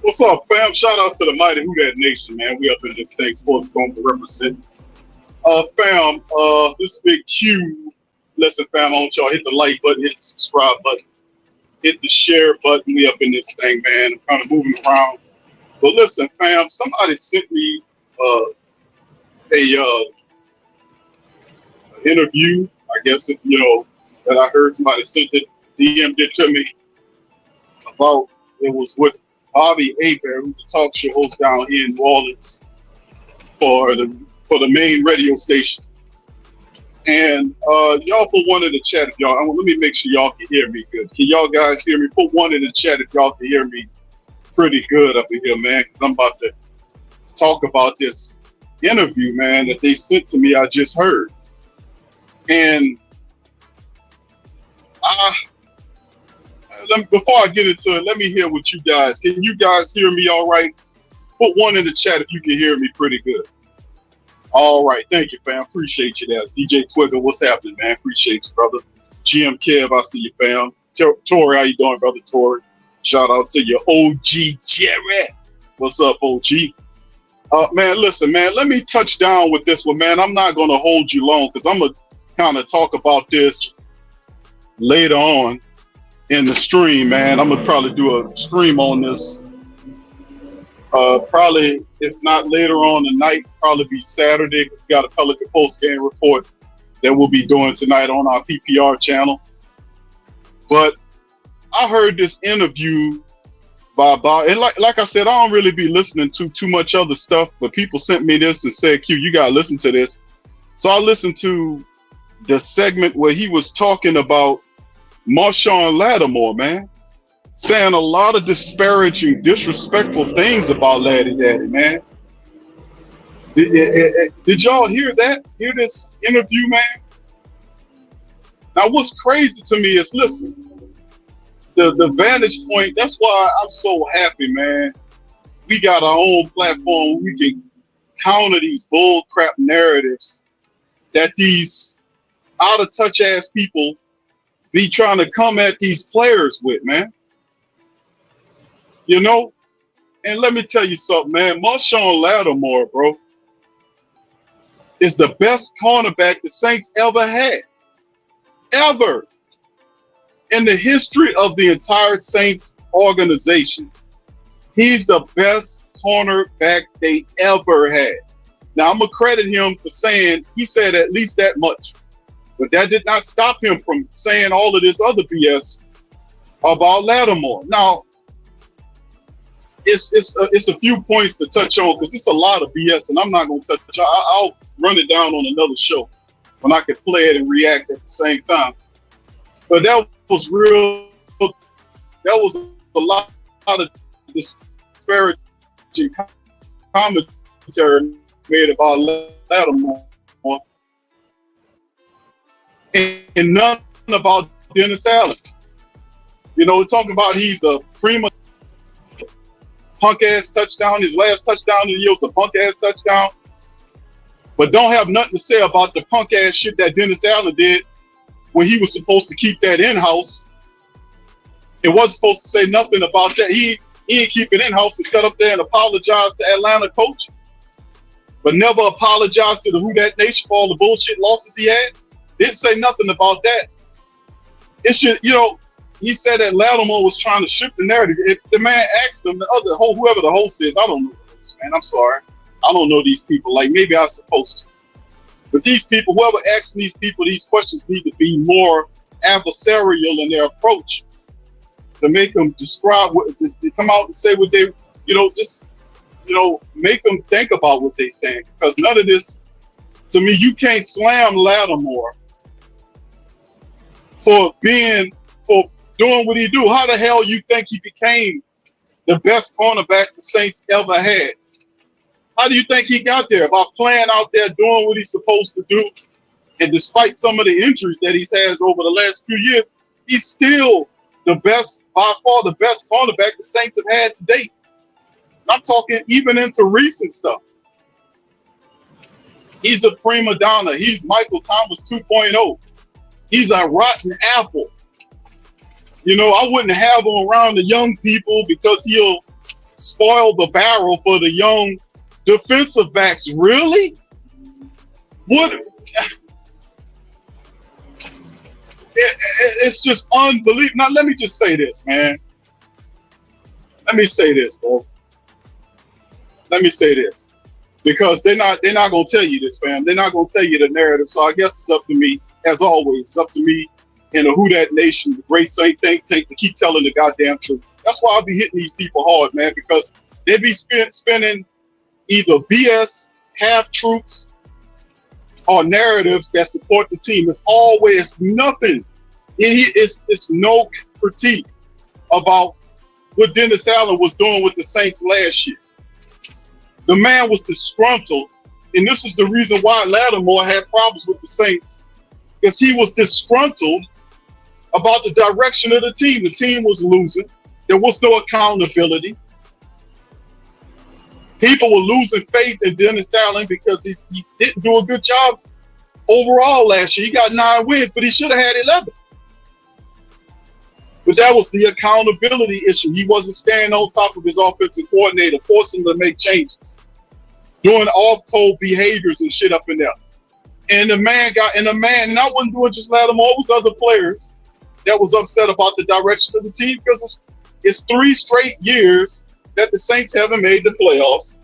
What's up, fam? Shout out to the mighty Who That Nation, man. We up in this thing, sports going to represent. Fam, this big Q. Listen, fam, I want y'all hit the like button, hit the subscribe button, hit the share button. We up in this thing, man. I'm kind of moving around. But listen, fam, somebody sent me a interview. I guess that I heard somebody sent it, DM'd it to me about. It was with Bobby Hebert, who's a talk show host down here in New Orleans for the main radio station. And y'all put one in the chat if y'all. Let me make sure y'all can hear me good. Can y'all guys hear me? Put one in the chat if y'all can hear me pretty good up in here, man. Because I'm about to talk about this interview, man, that they sent to me. I just heard, and before I get into it, let me hear what you guys. Can you guys hear me all right? Put one in the chat if you can hear me pretty good. All right. Thank you, fam. Appreciate you there. DJ Twigger, what's happening, man? Appreciate you, brother. GM Kev, I see you, fam. Tori, how you doing, brother Tori? Shout out to your OG Jerry. What's up, OG? Man, listen, man, let me touch down with this one, man. I'm not going to hold you long because I'm going to kind of talk about this later on in the stream, man. I'm gonna probably do a stream on this. Probably, if not later on tonight, probably be Saturday, because we got a Pelican post game report that we'll be doing tonight on our PPR channel. But I heard this interview by Bob, and like I said, I don't really be listening to too much other stuff, but people sent me this and said, Q, you gotta listen to this. So I listened to the segment where he was talking about Marshon Lattimore, man, saying a lot of disparaging, disrespectful things about Laddie Daddy, man. Did y'all hear that? Hear this interview, man? Now, what's crazy to me is, listen, the vantage point, that's why I'm so happy, man. We got our own platform where we can counter these bull crap narratives that these out-of-touch ass people be trying to come at these players with, man. You know? And let me tell you something, man. Marshon Lattimore, bro, is the best cornerback the Saints ever had. Ever. In the history of the entire Saints organization. He's the best cornerback they ever had. Now, I'm going to credit him for saying, he said at least that much. But that did not stop him from saying all of this other BS about Lattimore. Now, it's a few points to touch on because it's a lot of BS, and I'm not going to touch. I'll run it down on another show when I can play it and react at the same time. But that was real. That was a lot of disparaging commentary made about Lattimore. And none about Dennis Allen. You know, we're talking about he's a Prima punk ass touchdown. His last touchdown of the year was a punk ass touchdown. But don't have nothing to say about the punk ass shit that Dennis Allen did when he was supposed to keep that in-house. It wasn't supposed to say nothing about that. He didn't keep it in-house and set up there and apologize to Atlanta coach. But never apologized to the Who That Nation for all the bullshit losses he had. Didn't say nothing about that. It's just, you know, he said that Lattimore was trying to shift the narrative. If the man asked him, whoever the host is, I don't know the host, man. I'm sorry. I don't know these people. Like, maybe I'm supposed to. But these people, whoever asking these people these questions need to be more adversarial in their approach to make them describe what, to come out and say what they, make them think about what they're saying. Because none of this, to me, you can't slam Lattimore for doing what he do. How the hell you think he became the best cornerback the Saints ever had? How do you think he got there? By playing out there, doing what he's supposed to do. And despite some of the injuries that he's had over the last few years, he's still the best, by far the best cornerback the Saints have had to date. I'm talking even into recent stuff. He's a prima donna. He's Michael Thomas 2.0. He's a rotten apple. You know, I wouldn't have him around the young people because he'll spoil the barrel for the young defensive backs. Really? What? It's just unbelievable. Now, let me just say this, man. Let me say this, bro. Let me say this. Because they're not gonna tell you this, fam. They're not gonna tell you the narrative. So I guess it's up to me, as always. It's up to me and the Who Dat Nation, the great think tank, to keep telling the goddamn truth. That's why I'll be hitting these people hard, man, because they be spinning either BS, half truths, or narratives that support the team. It's always nothing. It's no critique about what Dennis Allen was doing with the Saints last year. The man was disgruntled, and this is the reason why Lattimore had problems with the Saints, because he was disgruntled about the direction of the team. The team was losing. There was no accountability. People were losing faith in Dennis Allen because he didn't do a good job overall last year. He got 9 wins, but he should have had 11. But that was the accountability issue. He wasn't staying on top of his offensive coordinator, forcing him to make changes, doing off-code behaviors and shit up in there. And the man, and I wasn't doing just Lattimore, it was other players that was upset about the direction of the team, because it's 3 straight years that the Saints haven't made the playoffs.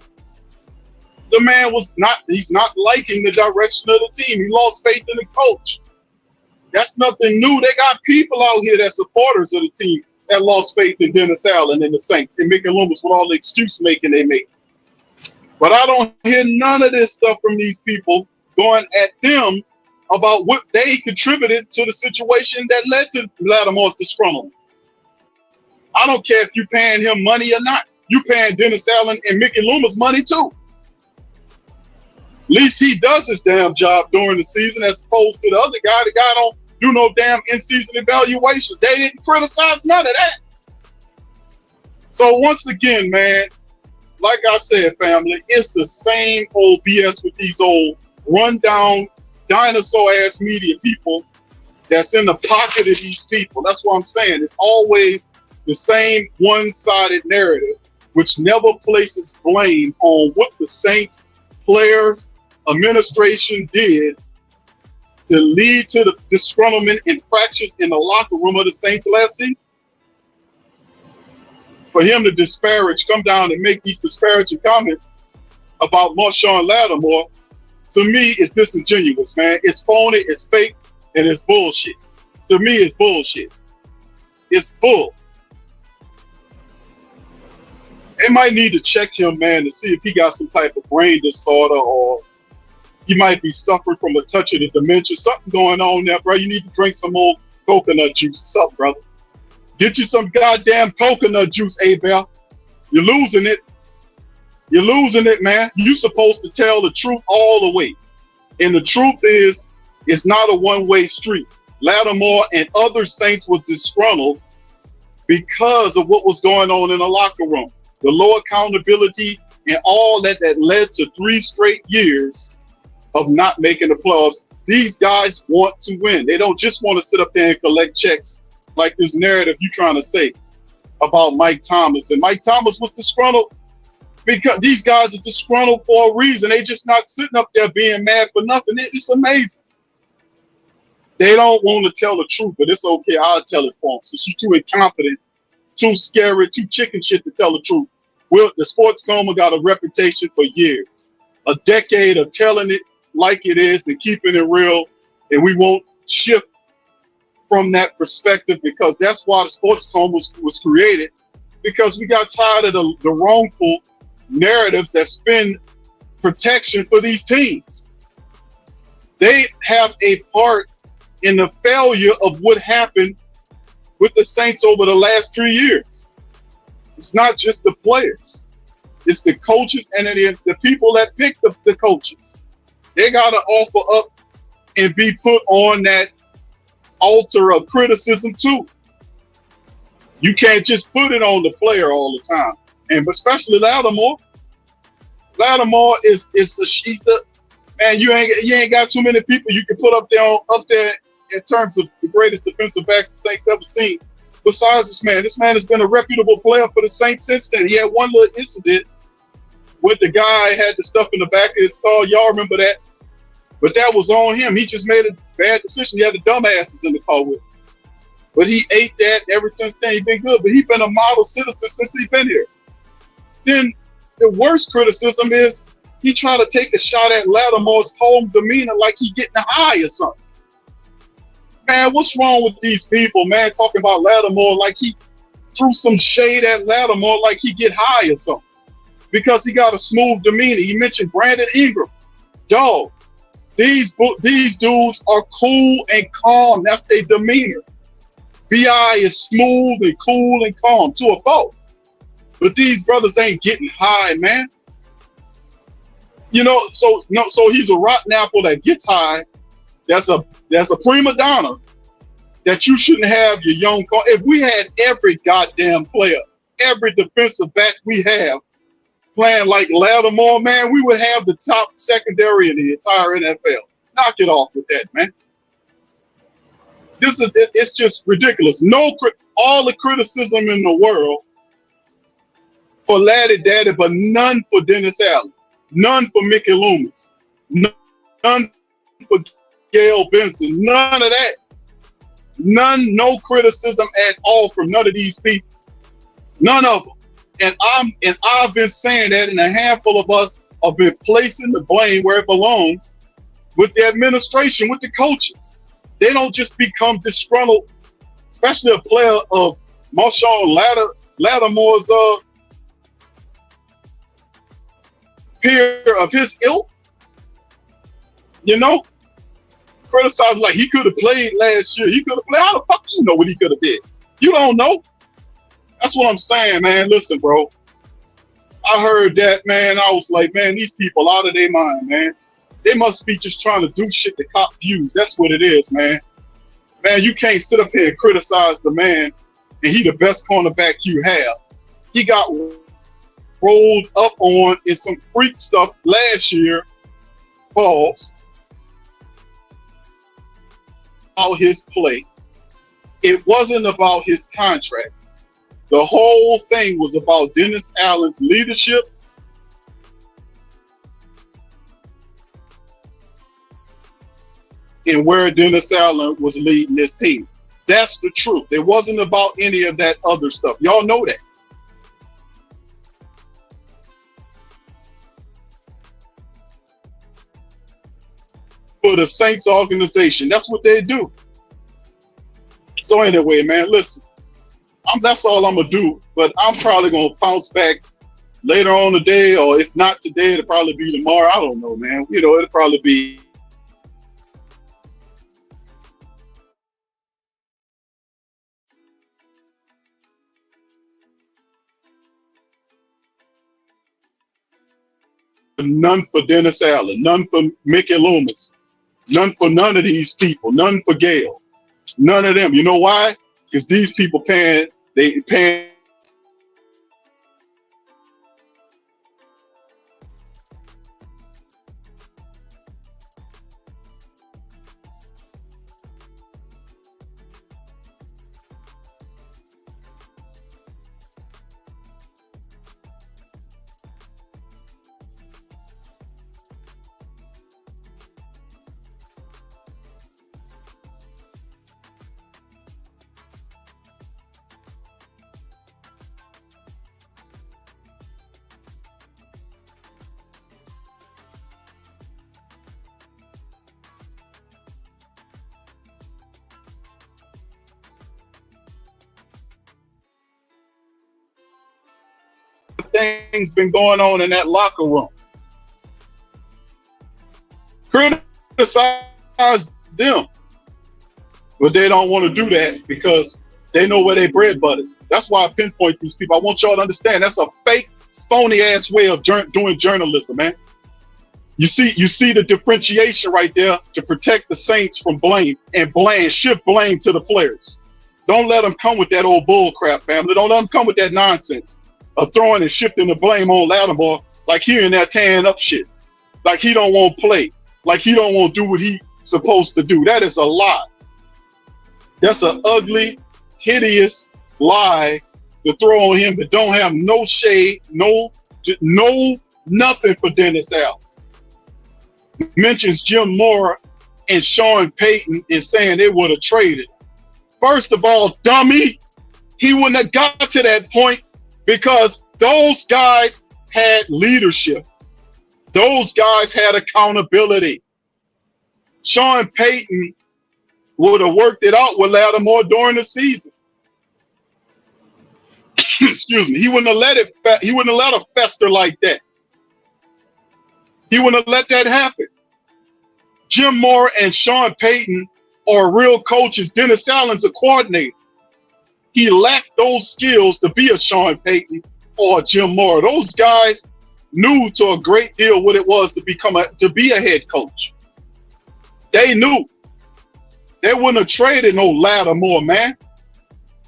The man he's not liking the direction of the team. He lost faith in the coach. That's nothing new. They got people out here that supporters of the team that lost faith in Dennis Allen and the Saints and making Loomis with all the excuse making they make. But I don't hear none of this stuff from these people going at them about what they contributed to the situation that led to Lattimore's disgruntlement. I don't care if you're paying him money or not. You paying Dennis Allen and Mickey Loomis money too. At least he does his damn job during the season, as opposed to the other guy. The guy don't do no damn in-season evaluations. They didn't criticize none of that. So once again, man, like I said, family, it's the same old BS with these old run-down, dinosaur-ass media people that's in the pocket of these people. That's what I'm saying. It's always the same one-sided narrative, which never places blame on what the Saints players, administration did to lead to the disgruntlement and fractures in the locker room of the Saints last season. For him to come down and make these disparaging comments about Marshon Lattimore, to me, is disingenuous, man. It's phony, it's fake, and it's bullshit. To me, it's bullshit. It's bull. They might need to check him, man, to see if he got some type of brain disorder, or he might be suffering from a touch of the dementia. Something going on there, bro. You need to drink some more coconut juice. What's up, brother? Get you some goddamn coconut juice, Hebert. You're losing it. You're losing it, man. You're supposed to tell the truth all the way. And the truth is, it's not a one-way street. Lattimore and other Saints were disgruntled because of what was going on in the locker room. The low accountability and all that led to 3 straight years of not making the playoffs. These guys want to win. They don't just want to sit up there and collect checks like this narrative you're trying to say about Mike Thomas. And Mike Thomas was disgruntled because these guys are disgruntled for a reason. They just not sitting up there being mad for nothing. It's amazing. They don't want to tell the truth, but it's okay. I'll tell it for them. Since you're too incompetent, too scary, too chicken shit to tell the truth. Well, the sports coma got a reputation for years. A decade of telling it like it is and keeping it real. And we won't shift from that perspective, because that's why the sports coma was created, because we got tired of the wrongful narratives that spin protection for these teams. They have a part in the failure of what happened with the Saints over the last 3 years. It's not just the players. It's the coaches and the people that pick the coaches. They got to offer up and be put on that altar of criticism too. You can't just put it on the player all the time. And especially Lattimore. Lattimore she's the man. You ain't got too many people you can put up there in terms of the greatest defensive backs the Saints ever seen. besides this man has been a reputable player for the Saints since then. He had one little incident with the guy had the stuff in the back of his car. Y'all remember that? But that was on him. He just made a bad decision. He had the dumbasses in the car with him. But he ate that ever since then. He's been good. But he's been a model citizen since he's been here. Then the worst criticism is he tried to take a shot at Lattimore's calm demeanor like he getting high or something. Man, what's wrong with these people, man, talking about Lattimore like he threw some shade at Lattimore like he get high or something. Because he got a smooth demeanor. He mentioned Brandon Ingram. Dog, these dudes are cool and calm. That's their demeanor. B.I. is smooth and cool and calm to a fault. But these brothers ain't getting high, man. You know, so he's a rotten apple that gets high. That's a prima donna that you shouldn't have your young car. If we had every goddamn player, every defensive back we have playing like Lattimore, man, we would have the top secondary in the entire NFL. Knock it off with that, man. It's just ridiculous. All the criticism in the world for Laddie Daddy, but none for Dennis Allen, none for Mickey Loomis, none for Gail Benson, none of that. No criticism at all from none of these people. None of them. And I've been saying that, and a handful of us have been placing the blame where it belongs with the administration, with the coaches. They don't just become disgruntled, especially a player of Marshon Lattimore's peer of his ilk. You know, criticize like he could have played last year. He could have played. How the fuck you know what he could have did? You don't know. That's what I'm saying, man. Listen, bro. I heard that, man. I was like, man, these people out of their mind, man. They must be just trying to do shit to cop views. That's what it is, man. Man, you can't sit up here and criticize the man, and he the best cornerback you have. He got rolled up on in some freak stuff last year. Pause. About his play. It wasn't about his contract. The whole thing was about Dennis Allen's leadership. And where Dennis Allen was leading this team. That's the truth. It wasn't about any of that other stuff. Y'all know that. For the Saints organization, that's what they do. So anyway, man, listen. That's all I'm going to do. But I'm probably going to bounce back later on today, or if not today, it'll probably be tomorrow. I don't know, man. You know, it'll probably be none for Dennis Allen, none for Mickey Loomis, none for none of these people, none for Gail, none of them. You know why? Because these people paying things been going on in that locker room. Criticize them. But they don't want to do that because they know where they bread buttered. That's why I pinpoint these people. I want y'all to understand that's a fake, phony ass way of doing journalism, man. You see the differentiation right there to protect the Saints from blame and shift blame to the players. Don't let them come with that old bull crap, family. Don't let them come with that nonsense of throwing and shifting the blame on Lattimore like he in there tearing up shit, like he don't want to play, like he don't want to do what he supposed to do. That is a lie. That's an ugly, hideous lie to throw on him that don't have no shade, no nothing for Dennis Allen. Mentions Jim Mora and Sean Payton and saying they would have traded. First of all, dummy, he wouldn't have got to that point because those guys had leadership. Those guys had accountability. Sean Payton would have worked it out with Lattimore during the season. Excuse me. He wouldn't have let it fester like that. He wouldn't have let that happen. Jim Mora and Sean Payton are real coaches. Dennis Allen's a coordinator. He lacked those skills to be a Sean Payton or a Jim Mora. Those guys knew to a great deal what it was to be a head coach. They knew. They wouldn't have traded no Lattimore, man,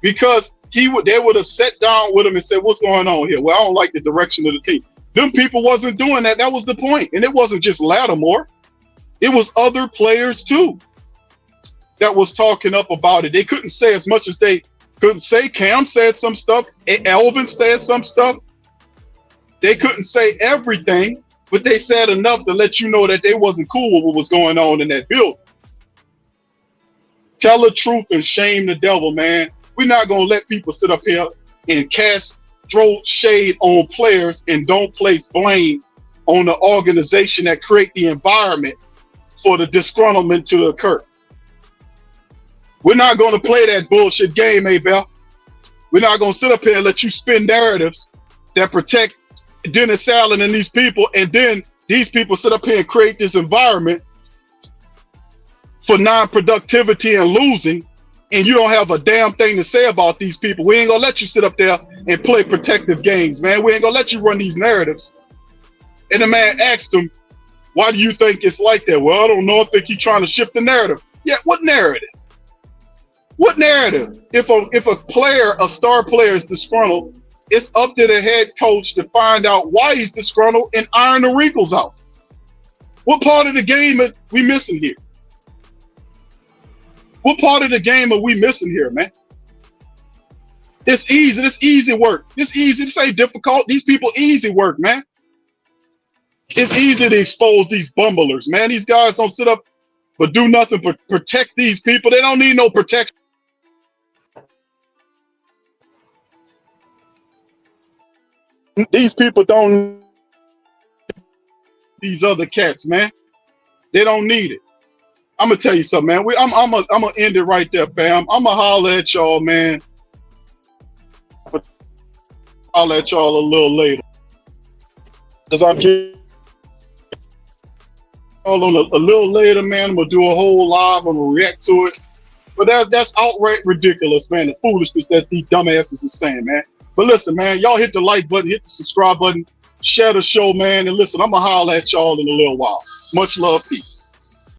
because they would have sat down with him and said, "What's going on here? Well, I don't like the direction of the team." Them people wasn't doing that. That was the point. And it wasn't just Lattimore. It was other players too that was talking up about it. They couldn't say as much as they couldn't say. Cam said some stuff. Elvin said some stuff. They couldn't say everything, but they said enough to let you know that they wasn't cool with what was going on in that building. Tell the truth and shame the devil, man. We're not going to let people sit up here and throw shade on players and don't place blame on the organization that create the environment for the disgruntlement to occur. We're not going to play that bullshit game, Abel. We're not going to sit up here and let you spin narratives that protect Dennis Allen and these people, and then these people sit up here and create this environment for non-productivity and losing, and you don't have a damn thing to say about these people. We ain't gonna let you sit up there and play protective games, man. We ain't gonna let you run these narratives. And the man asked him, "Why do you think it's like that?" "Well, I don't know. I think you're trying to shift the narrative." Yeah, what narrative? What narrative? If a player, a star player, is disgruntled, it's up to the head coach to find out why he's disgruntled and iron the wrinkles out. What part of the game are we missing here? What part of the game are we missing here, man? It's easy. It's easy work. It's easy. This ain't difficult. These people easy work, man. It's easy to expose these bumblers, man. These guys don't sit up but do nothing but protect these people. They don't need no protection. These people don't. These other cats, man. They don't need it. I'm gonna tell you something, man. I'm gonna end it right there, fam. I'm gonna holler at y'all, man. I'll let y'all a little later, cause I'm getting all on a little later, man. I'm gonna do a whole live. I'm gonna react to it. But that's outright ridiculous, man. The foolishness that these dumbasses are saying, man. But listen, man, y'all hit the like button, hit the subscribe button, share the show, man. And listen, I'm gonna holler at y'all in a little while. Much love, peace.